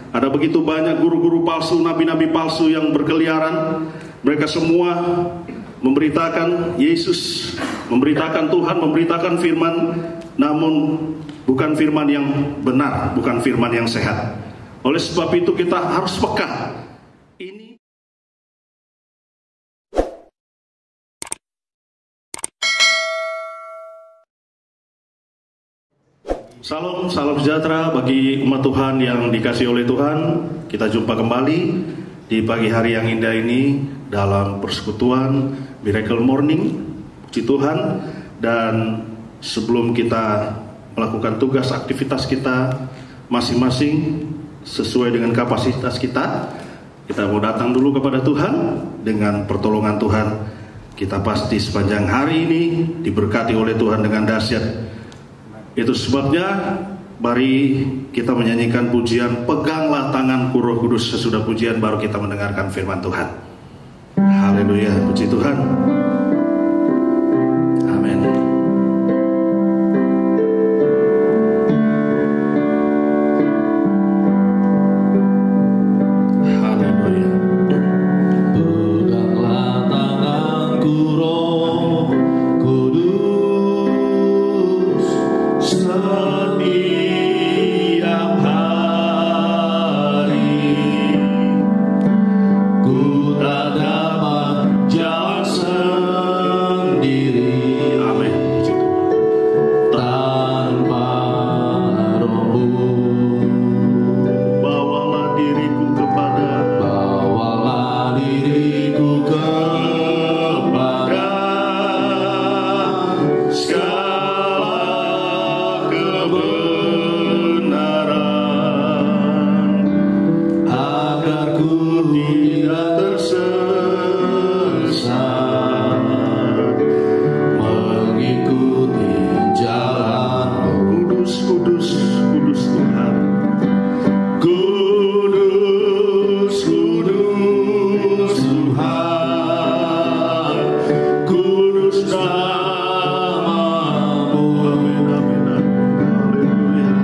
Ada begitu banyak guru-guru palsu, nabi-nabi palsu yang berkeliaran. Mereka semua memberitakan Yesus, memberitakan Tuhan, memberitakan firman, namun bukan firman yang benar, bukan firman yang sehat. Oleh sebab itu kita harus peka. Salam sejahtera bagi umat Tuhan yang dikasihi oleh Tuhan. Kita jumpa kembali di pagi hari yang indah ini dalam persekutuan Miracle Morning. Puji Tuhan. Dan sebelum kita melakukan tugas aktivitas kita masing-masing sesuai dengan kapasitas kita mau datang dulu kepada Tuhan. Dengan pertolongan Tuhan, kita pasti sepanjang hari ini diberkati oleh Tuhan dengan dahsyat. Itu sebabnya mari kita menyanyikan pujian Peganglah Tanganku Roh Kudus. Sesudah pujian baru kita mendengarkan firman Tuhan. Haleluya, puji Tuhan. Amin. Haleluya. Peganglah tanganku Roh Kudus, setiap hari ku tak dapat jalan sendiri. Amin. Tanpa Roh-Mu. Bawalah diriku kepada segala kebenaran, agar ku tidak tersesat, mengikuti jalan Kudus, kudus, kudus Tuhan. Kudus, kudus Tuhan, kudus nama-Mu. Amin, amin, amin. Haleluya.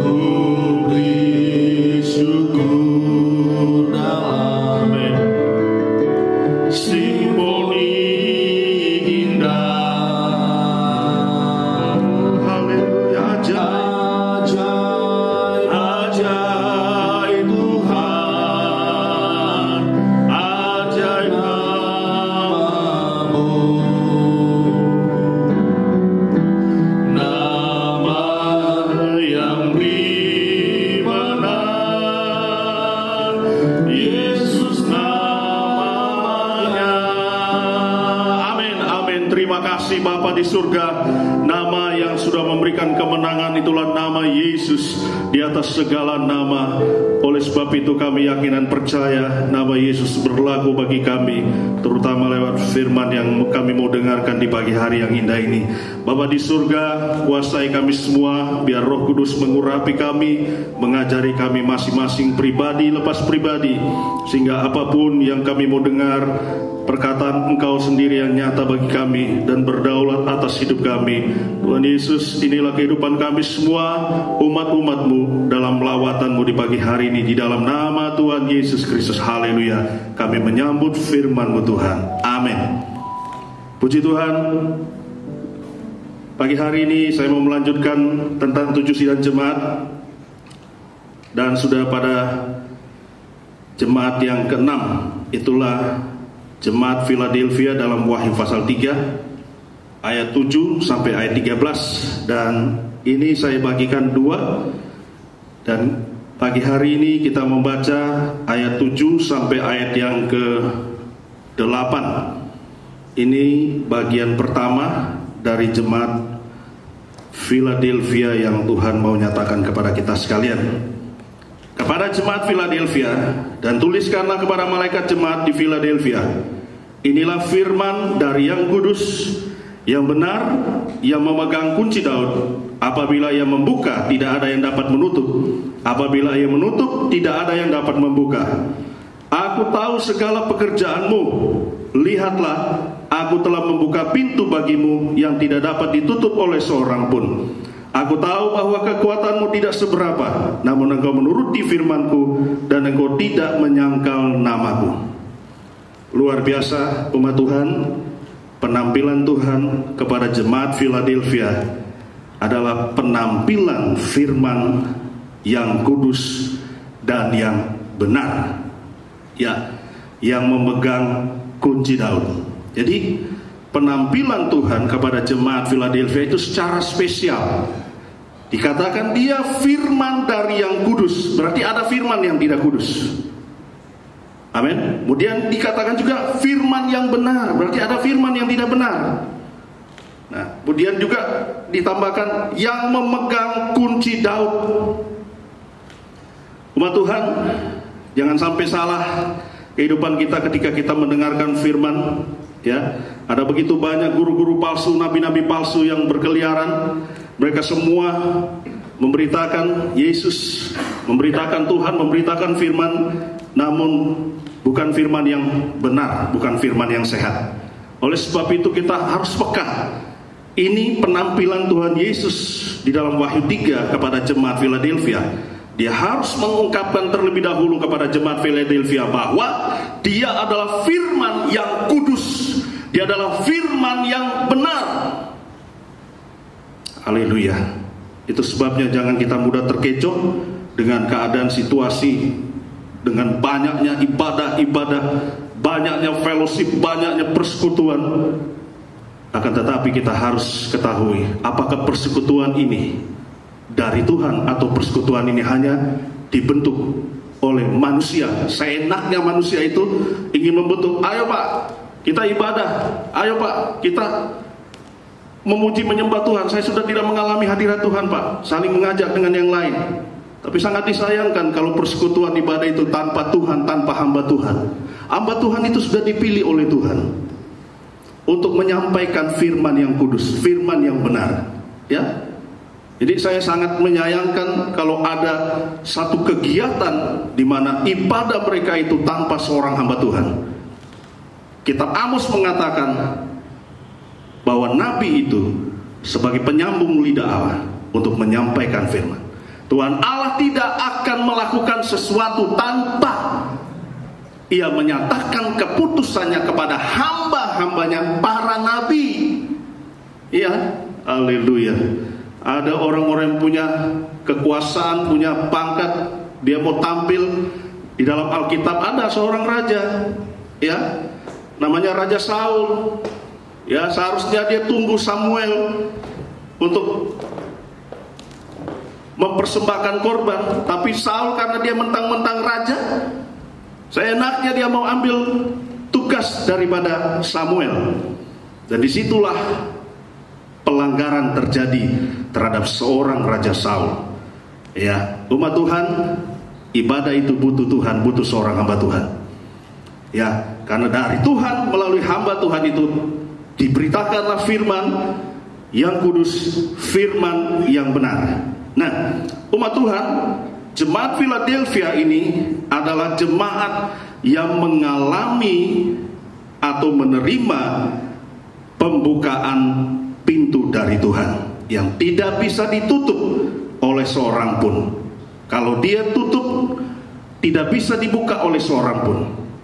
Ku beri syukur dalam simfoni indah. Haleluya. Ajaib. Ajaib Tuhan, ajaib nama-Mu. Nama yang dimenang, Yesus namanya. Amin, amin. Terima kasih Bapa di surga. Nama yang sudah memberikan kemenangan itulah nama Yesus di atas segala nama. Oleh sebab itu kami yakin dan percaya nama Yesus berlaku bagi kami, terutama lewat firman yang kami mau dengarkan di pagi hari yang indah ini. Bapa di surga, kuasai kami semua, biar Roh Kudus mengurapi kami, mengajari kami masing-masing pribadi lepas pribadi, sehingga apapun yang kami mau dengar, perkataan Engkau sendiri yang nyata bagi kami dan berdaulat atas hidup kami. Tuhan Yesus, inilah kehidupan kami semua, umat-umat-Mu dalam lawatan-Mu di pagi hari ini. Di dalam nama Tuhan Yesus Kristus, haleluya, kami menyambut firman-Mu Tuhan. Amin. Puji Tuhan. Pagi hari ini saya mau melanjutkan tentang 7 sidang jemaat. Dan sudah pada jemaat yang ke-6, itulah Jemaat Philadelphia dalam Wahyu pasal 3 ayat 7 sampai ayat 13. Dan ini saya bagikan 2. Dan pagi hari ini kita membaca ayat 7 sampai ayat yang ke-8. Ini bagian pertama dari jemaat Philadelphia yang Tuhan mau nyatakan kepada kita sekalian. Kepada jemaat Philadelphia, dan tuliskanlah kepada malaikat jemaat di Philadelphia, inilah firman dari yang kudus, yang benar, yang memegang kunci Daud. Apabila ia membuka, tidak ada yang dapat menutup. Apabila ia menutup, tidak ada yang dapat membuka. Aku tahu segala pekerjaanmu. Lihatlah, aku telah membuka pintu bagimu yang tidak dapat ditutup oleh seorang pun. Aku tahu bahwa kekuatanmu tidak seberapa, namun engkau menuruti firman-Ku dan engkau tidak menyangkal nama-Ku. Luar biasa umat Tuhan, penampilan Tuhan kepada jemaat Philadelphia adalah penampilan firman yang kudus dan yang benar, ya, yang memegang kunci Daud. Jadi penampilan Tuhan kepada jemaat Philadelphia itu secara spesial. Dikatakan dia firman dari yang kudus, berarti ada firman yang tidak kudus. Amin. Kemudian dikatakan juga firman yang benar, berarti ada firman yang tidak benar. Nah, kemudian juga ditambahkan yang memegang kunci Daud. Umat Tuhan, jangan sampai salah kehidupan kita ketika kita mendengarkan firman. Ya, ada begitu banyak guru-guru palsu, nabi-nabi palsu yang berkeliaran. Mereka semua memberitakan Yesus, memberitakan Tuhan, memberitakan firman, namun bukan firman yang benar, bukan firman yang sehat. Oleh sebab itu kita harus peka. Ini penampilan Tuhan Yesus di dalam Wahyu 3 kepada jemaat Philadelphia. Dia harus mengungkapkan terlebih dahulu kepada jemaat Philadelphia bahwa dia adalah firman yang kudus, dia adalah firman yang benar. Haleluya. Itu sebabnya jangan kita mudah terkecoh dengan keadaan situasi, dengan banyaknya ibadah-ibadah, banyaknya fellowship, banyaknya persekutuan. Akan tetapi kita harus ketahui, apakah persekutuan ini dari Tuhan atau persekutuan ini hanya dibentuk oleh manusia. Seenaknya manusia itu ingin membentuk, ayo Pak kita ibadah, ayo Pak kita memuji menyembah Tuhan. Saya sudah tidak mengalami hadirat Tuhan Pak, saling mengajak dengan yang lain. Tapi sangat disayangkan kalau persekutuan ibadah itu tanpa Tuhan, tanpa hamba Tuhan. Hamba Tuhan itu sudah dipilih oleh Tuhan untuk menyampaikan firman yang kudus, firman yang benar, ya. Jadi saya sangat menyayangkan kalau ada satu kegiatan di mana ibadah mereka itu tanpa seorang hamba Tuhan. Kitab Amos mengatakan bahwa nabi itu sebagai penyambung lidah Allah untuk menyampaikan firman. Tuhan Allah tidak akan melakukan sesuatu tanpa Ia menyatakan keputusannya kepada hamba-hambanya para nabi. Iya, haleluya. Ada orang-orang yang punya kekuasaan, punya pangkat, dia mau tampil. Di dalam Alkitab ada seorang raja, ya, namanya Raja Saul. Ya, seharusnya dia tunggu Samuel untuk mempersembahkan korban, tapi Saul karena dia mentang-mentang raja, seenaknya dia mau ambil tugas daripada Samuel. Dan disitulah pelanggaran terjadi terhadap seorang Raja Saul. Ya, umat Tuhan, ibadah itu butuh Tuhan, butuh seorang hamba Tuhan. Ya, karena dari Tuhan melalui hamba Tuhan itu diberitakanlah firman yang kudus, firman yang benar. Nah, umat Tuhan, jemaat Philadelphia ini adalah jemaat yang mengalami atau menerima pembukaan pintu dari Tuhan yang tidak bisa ditutup oleh seorang pun. Kalau dia tutup, tidak bisa dibuka oleh seorang pun.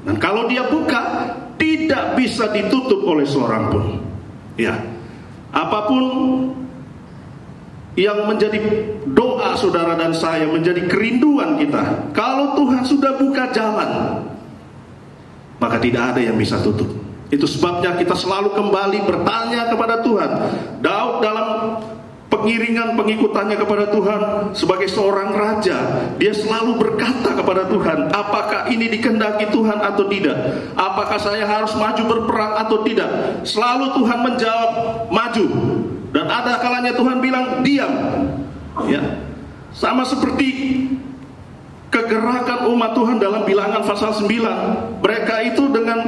Dan kalau dia buka, tidak bisa ditutup oleh seorang pun. Ya, apapun yang menjadi doa saudara dan saya, menjadi kerinduan kita, kalau Tuhan sudah buka jalan, maka tidak ada yang bisa tutup. Itu sebabnya kita selalu kembali bertanya kepada Tuhan. Daud dalam pengiringan pengikutannya kepada Tuhan sebagai seorang raja, dia selalu berkata kepada Tuhan, apakah ini dikehendaki Tuhan atau tidak? Apakah saya harus maju berperang atau tidak? Selalu Tuhan menjawab maju. Dan ada kalanya Tuhan bilang diam. Ya, sama seperti kegerakan umat Tuhan dalam Bilangan pasal 9. Mereka itu dengan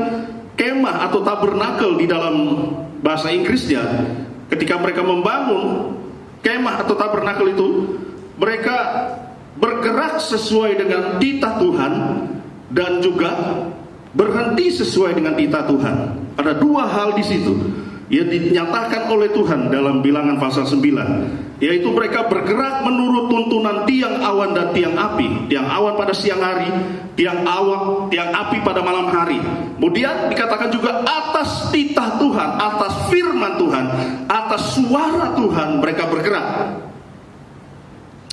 kemah atau tabernakel di dalam bahasa Inggrisnya, ketika mereka membangun kemah atau tabernakel itu, mereka bergerak sesuai dengan titah Tuhan dan juga berhenti sesuai dengan titah Tuhan. Ada dua hal di situ. yang dinyatakan oleh Tuhan dalam Bilangan pasal 9, yaitu mereka bergerak menurut tuntunan tiang awan dan tiang api. Tiang awan pada siang hari, tiang api pada malam hari. Kemudian dikatakan juga atas titah Tuhan, atas firman Tuhan, atas suara Tuhan mereka bergerak.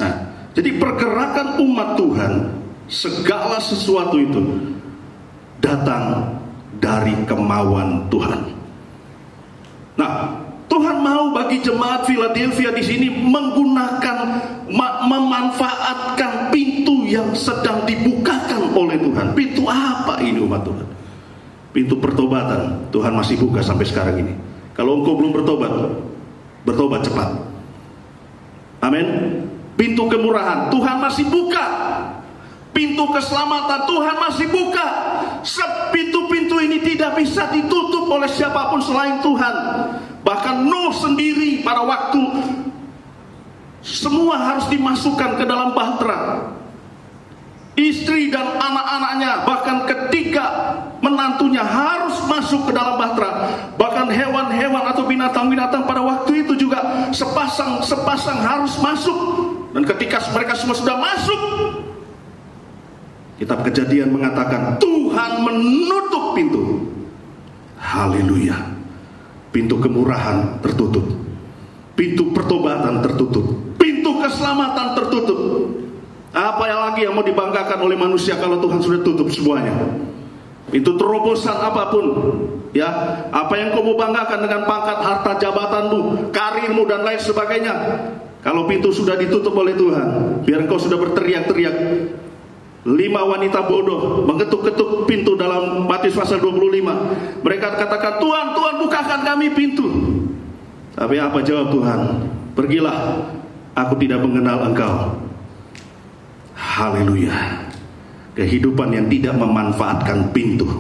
Nah, jadi pergerakan umat Tuhan, segala sesuatu itu datang dari kemauan Tuhan. Nah, Tuhan mau bagi jemaat Philadelphia di sini memanfaatkan pintu yang sedang dibukakan oleh Tuhan. Pintu apa ini umat Tuhan? Pintu pertobatan. Tuhan masih buka sampai sekarang ini. Kalau engkau belum bertobat, bertobat cepat. Amin. Pintu kemurahan Tuhan masih buka. Pintu keselamatan Tuhan masih buka. Pintu-pintu ini tidak bisa ditutup oleh siapapun selain Tuhan. Bahkan Nuh sendiri pada waktu semua harus dimasukkan ke dalam bahtera, istri dan anak-anaknya, bahkan ketiga menantunya harus masuk ke dalam bahtera. Bahkan hewan-hewan atau binatang-binatang pada waktu itu juga sepasang harus masuk. Dan ketika mereka semua sudah masuk, Kitab Kejadian mengatakan Tuhan menutup pintu. Haleluya. Pintu kemurahan tertutup, pintu pertobatan tertutup, pintu keselamatan tertutup. Apa yang lagi yang mau dibanggakan oleh manusia kalau Tuhan sudah tutup semuanya? Pintu terobosan apapun, ya, apa yang kau mau banggakan dengan pangkat, harta, jabatanmu, karirmu dan lain sebagainya, kalau pintu sudah ditutup oleh Tuhan, biar engkau sudah berteriak-teriak. 5 wanita bodoh mengetuk-ketuk pintu dalam Matius pasal 25. Mereka katakan, Tuhan, Tuhan bukakan kami pintu. Tapi apa jawab Tuhan? Pergilah, aku tidak mengenal engkau. Haleluya. Kehidupan yang tidak memanfaatkan pintu,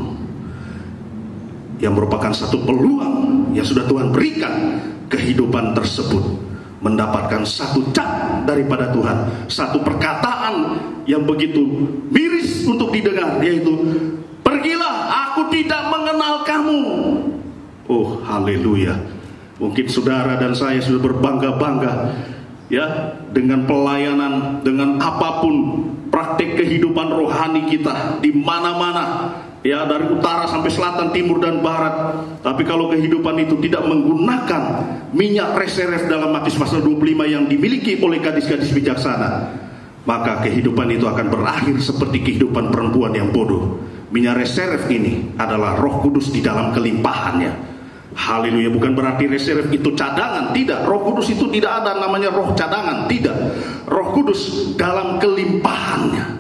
yang merupakan satu peluang yang sudah Tuhan berikan, kehidupan tersebut mendapatkan satu cat daripada Tuhan, satu perkataan yang begitu miris untuk didengar, yaitu pergilah, aku tidak mengenal kamu. Oh, haleluya. Mungkin saudara dan saya sudah berbangga-bangga, ya, dengan pelayanan, dengan apapun praktek kehidupan rohani kita di mana-mana, ya, dari utara sampai selatan, timur dan barat. Tapi kalau kehidupan itu tidak menggunakan minyak reserve dalam Matius pasal 25 yang dimiliki oleh gadis-gadis bijaksana, maka kehidupan itu akan berakhir seperti kehidupan perempuan yang bodoh. Minyak reserve ini adalah Roh Kudus di dalam kelimpahannya. Haleluya. Bukan berarti reserve itu cadangan, tidak. Roh Kudus itu tidak ada namanya roh cadangan, tidak. Roh Kudus dalam kelimpahannya.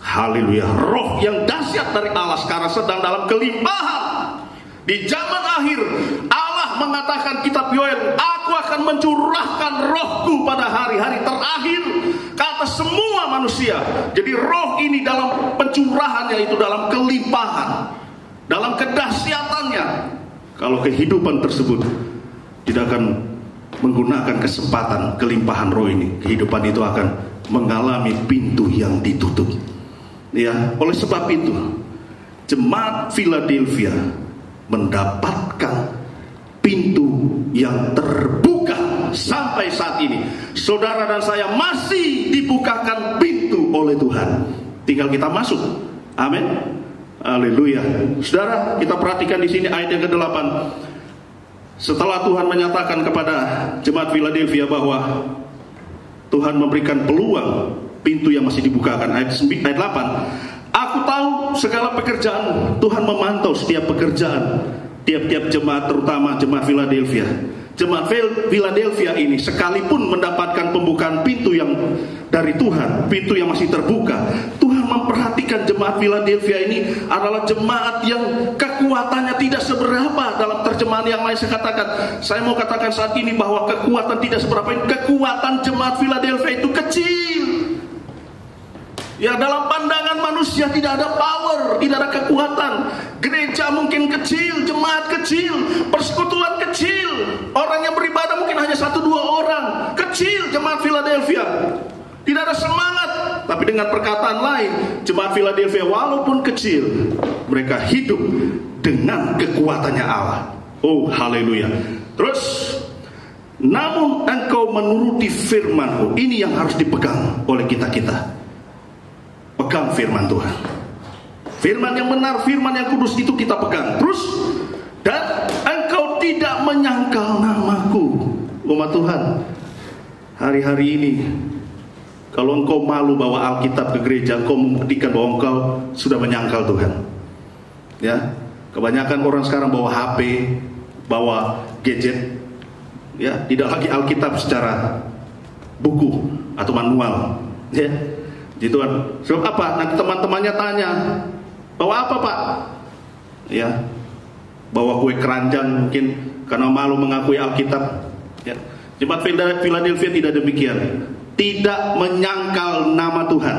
Haleluya. Roh yang dahsyat dari Allah sekarang sedang dalam kelimpahan. Di zaman akhir Allah mengatakan, kitab Yoel, aku akan mencurahkan rohku pada hari-hari terakhir ke atas semua manusia. Jadi roh ini dalam pencurahannya itu dalam kelimpahan, dalam kedahsyatannya. Kalau kehidupan tersebut tidak akan menggunakan kesempatan kelimpahan roh ini, kehidupan itu akan mengalami pintu yang ditutup. Ya, oleh sebab itu jemaat Philadelphia mendapatkan pintu yang terbuka sampai saat ini. Saudara dan saya masih dibukakan pintu oleh Tuhan. Tinggal kita masuk. Amin. Haleluya. Saudara, kita perhatikan di sini ayat yang ke-8. Setelah Tuhan menyatakan kepada jemaat Philadelphia bahwa Tuhan memberikan peluang, pintu yang masih dibukakan, ayat 8. Aku tahu segala pekerjaan. Tuhan memantau setiap pekerjaan tiap-tiap jemaat, terutama jemaat Philadelphia. Jemaat Philadelphia ini sekalipun mendapatkan pembukaan pintu yang dari Tuhan, pintu yang masih terbuka, Tuhan memperhatikan jemaat Philadelphia ini adalah jemaat yang kekuatannya tidak seberapa. Dalam terjemahan yang lain saya mau katakan saat ini bahwa kekuatan tidak seberapa. Kekuatan jemaat Philadelphia itu kecil. Ya, dalam pandangan manusia tidak ada power, tidak ada kekuatan. Gereja mungkin kecil, jemaat kecil, persekutuan kecil, orang yang beribadah mungkin hanya 1-2 orang. Kecil jemaat Philadelphia, tidak ada semangat. Tapi dengan perkataan lain, jemaat Philadelphia walaupun kecil, mereka hidup dengan kekuatannya Allah. Oh haleluya. Terus, namun engkau menuruti firman-Ku. Ini yang harus dipegang oleh kita-kita. Pegang firman Tuhan. Firman yang benar, firman yang kudus itu kita pegang. Terus, dan engkau tidak menyangkal nama-Ku. Umat Tuhan, hari-hari ini kalau engkau malu bawa Alkitab ke gereja, engkau membuktikan bahwa engkau sudah menyangkal Tuhan. Ya, kebanyakan orang sekarang bawa HP, bawa gadget, ya, tidak lagi Alkitab secara buku atau manual. Ya, gitu kan. Sebab apa? Nanti teman-temannya tanya, bawa apa Pak? Ya, bawa kue keranjang mungkin karena malu mengakui Alkitab. Ya. Jemaat Philadelphia tidak demikian. Tidak menyangkal nama Tuhan.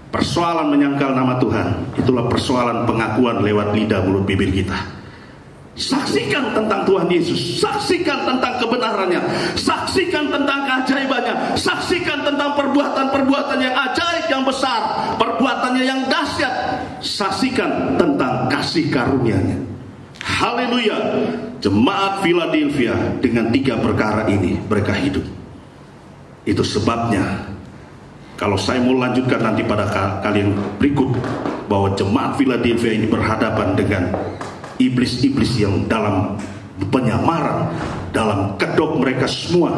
Persoalan menyangkal nama Tuhan, itulah persoalan pengakuan lewat lidah mulut bibir kita. Saksikan tentang Tuhan Yesus, saksikan tentang kebenarannya, saksikan tentang keajaibannya, saksikan tentang perbuatan-perbuatan yang ajaib, yang besar, perbuatannya yang dahsyat. Saksikan tentang kasih karunia-Nya. Haleluya. Jemaat Philadelphia dengan 3 perkara ini mereka hidup. Itu sebabnya kalau saya mau lanjutkan nanti pada kali yang berikut, bahwa jemaat Philadelphia ini berhadapan dengan iblis-iblis yang dalam penyamaran, dalam kedok mereka semua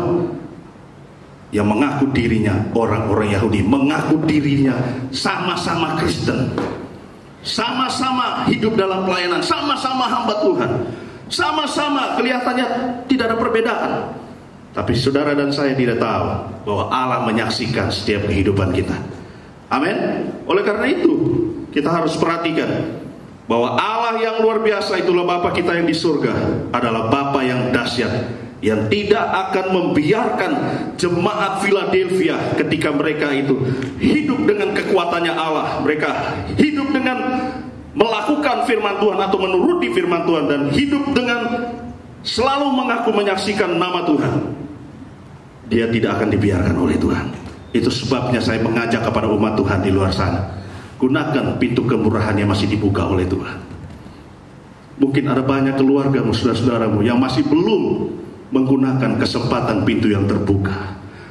yang mengaku dirinya orang-orang Yahudi, mengaku dirinya sama-sama Kristen, sama-sama hidup dalam pelayanan, sama-sama hamba Tuhan, sama-sama kelihatannya tidak ada perbedaan. Tapi saudara dan saya tidak tahu bahwa Allah menyaksikan setiap kehidupan kita. Amin. Oleh karena itu kita harus perhatikan bahwa Allah yang luar biasa, itulah Bapa kita yang di surga, adalah Bapa yang dahsyat, yang tidak akan membiarkan jemaat Philadelphia ketika mereka itu hidup dengan kekuatannya Allah, mereka hidup dengan melakukan firman Tuhan atau menuruti firman Tuhan, dan hidup dengan selalu mengaku menyaksikan nama Tuhan. Dia tidak akan dibiarkan oleh Tuhan. Itu sebabnya saya mengajak kepada umat Tuhan di luar sana, gunakan pintu kemurahan yang masih dibuka oleh Tuhan. Mungkin ada banyak keluargamu, saudara-saudaramu yang masih belum menggunakan kesempatan pintu yang terbuka.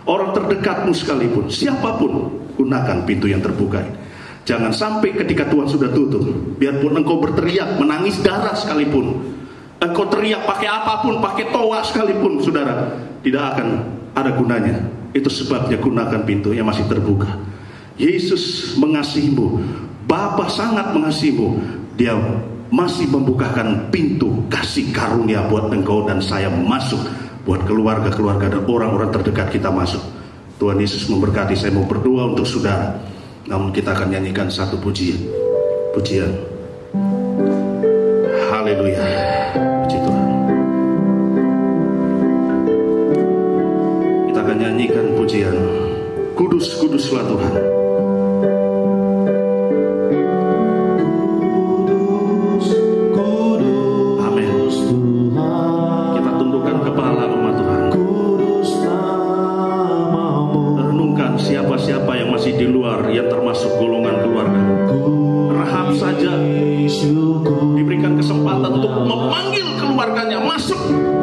Orang terdekatmu sekalipun, siapapun, gunakan pintu yang terbuka. Jangan sampai ketika Tuhan sudah tutup, biarpun engkau berteriak, menangis darah sekalipun, engkau teriak pakai apapun, pakai toa sekalipun, saudara, tidak akan ada gunanya. Itu sebabnya gunakan pintu yang masih terbuka. Yesus mengasihimu, Bapa sangat mengasihimu. Dia masih membukakan pintu kasih karunia buat engkau dan saya masuk, buat keluarga-keluarga dan orang-orang terdekat kita masuk. Tuhan Yesus memberkati. Saya mau berdoa untuk saudara, namun kita akan nyanyikan satu pujian. Haleluya. Puji Tuhan. Kita akan nyanyikan pujian Kudus, kuduslah Tuhan. Siapa yang masih di luar, yang termasuk golongan keluarga, Rahab saja diberikan kesempatan untuk memanggil keluarganya masuk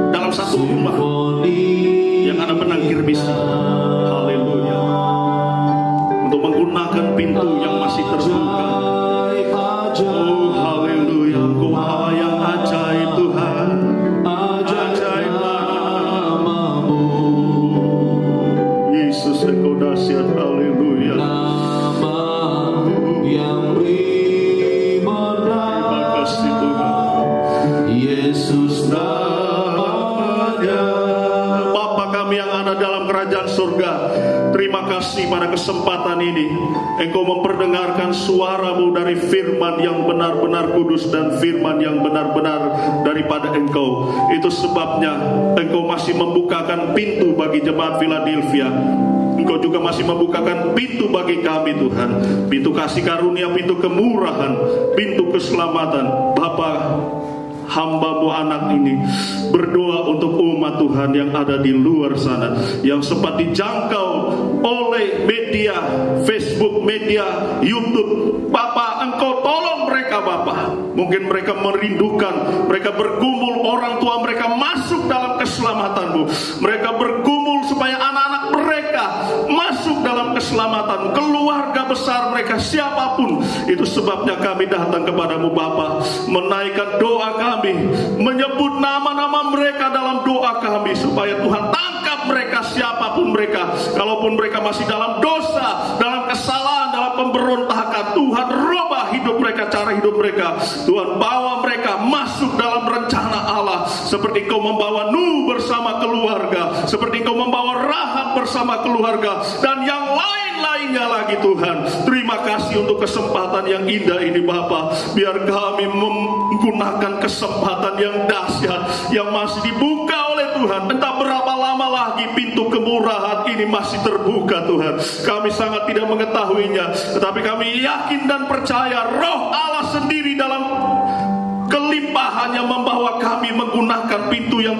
dalam satu rumah yang ada benang kirmisi. Haleluya. Untuk menggunakan pintu yang masih terbuka. Oh haleluya. Engkau Allah yang ajaib Tuhan. Ajaib namamu. Yesus engkau dahsyat. Haleluya. Nama yang terima kasih Tuhan. Yesus namanya. Bapa kami yang ada dalam kerajaan surga, terima kasih pada kesempatan ini Engkau memperdengarkan suara-Mu dari firman yang benar-benar kudus dan firman yang benar-benar daripada Engkau. Itu sebabnya Engkau masih membukakan pintu bagi jemaat Philadelphia. Engkau juga masih membukakan pintu bagi kami Tuhan. Pintu kasih karunia, pintu kemurahan, pintu keselamatan. Bapa, hamba-Mu anak ini berdoa untuk umat Tuhan yang ada di luar sana, yang sempat dijangkau oleh media Facebook, media YouTube. Bapa, Engkau tolong mereka Bapa. Mungkin mereka merindukan, mereka bergumul orang tua mereka masuk dalam keselamatan-Mu. Mereka bergumul supaya anak-anak mereka masuk dalam keselamatan, keluarga besar mereka, siapapun. Itu sebabnya kami datang kepadamu Bapa, menaikkan doa kami, menyebut nama-nama mereka dalam doa kami, supaya Tuhan tangkap mereka siapapun mereka. Kalaupun mereka masih dalam dosa, dalam kesalahan, dalam pemberontakan, Tuhan rubah hidup mereka, cara hidup mereka. Tuhan bawa mereka masuk dalam rencana Allah, seperti Engkau membawa Nuh bersama keluarga, seperti Engkau membawa Rahab bersama keluarga, dan yang lain-lainnya lagi Tuhan. Terima kasih untuk kesempatan yang indah ini Bapa. Biar kami menggunakan kesempatan yang dahsyat yang masih dibuka oleh Tuhan. Entah berapa lama lagi pintu kemurahan ini masih terbuka Tuhan. Kami sangat tidak mengetahuinya, tetapi kami yakin dan percaya Roh Allah sendiri dalam kelimpahannya membawa kami menggunakan pintu yang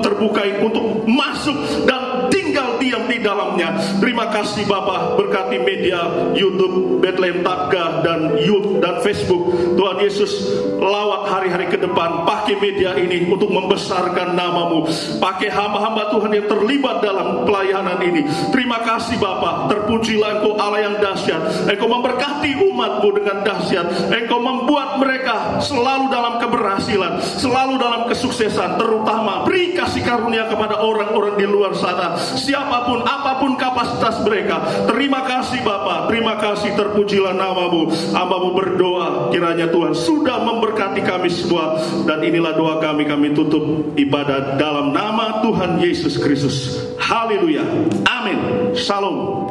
terbuka untuk masuk dan tinggal diam di dalamnya. Terima kasih Bapa, berkati media YouTube Bethlehem Tabgah dan YouTube dan Facebook. Tuhan Yesus, lawat hari-hari ke depan, pakai media ini untuk membesarkan nama-Mu, pakai hamba-hamba Tuhan yang terlibat dalam pelayanan ini. Terima kasih Bapa, terpujilah Engkau Allah yang dahsyat. Engkau memberkati umat-Mu dengan dahsyat. Engkau membuat mereka selalu dalam keberhasilan, selalu dalam kesuksesan. Terutama beri kasih karunia kepada orang-orang di luar sana, siapapun, apapun kapasitas mereka. Terima kasih Bapa, terima kasih, terpujilah nama-Mu. Hamba-Mu berdoa, kiranya Tuhan sudah memberkati kami semua. Dan inilah doa kami tutup ibadat dalam nama Tuhan Yesus Kristus. Haleluya, amin, shalom.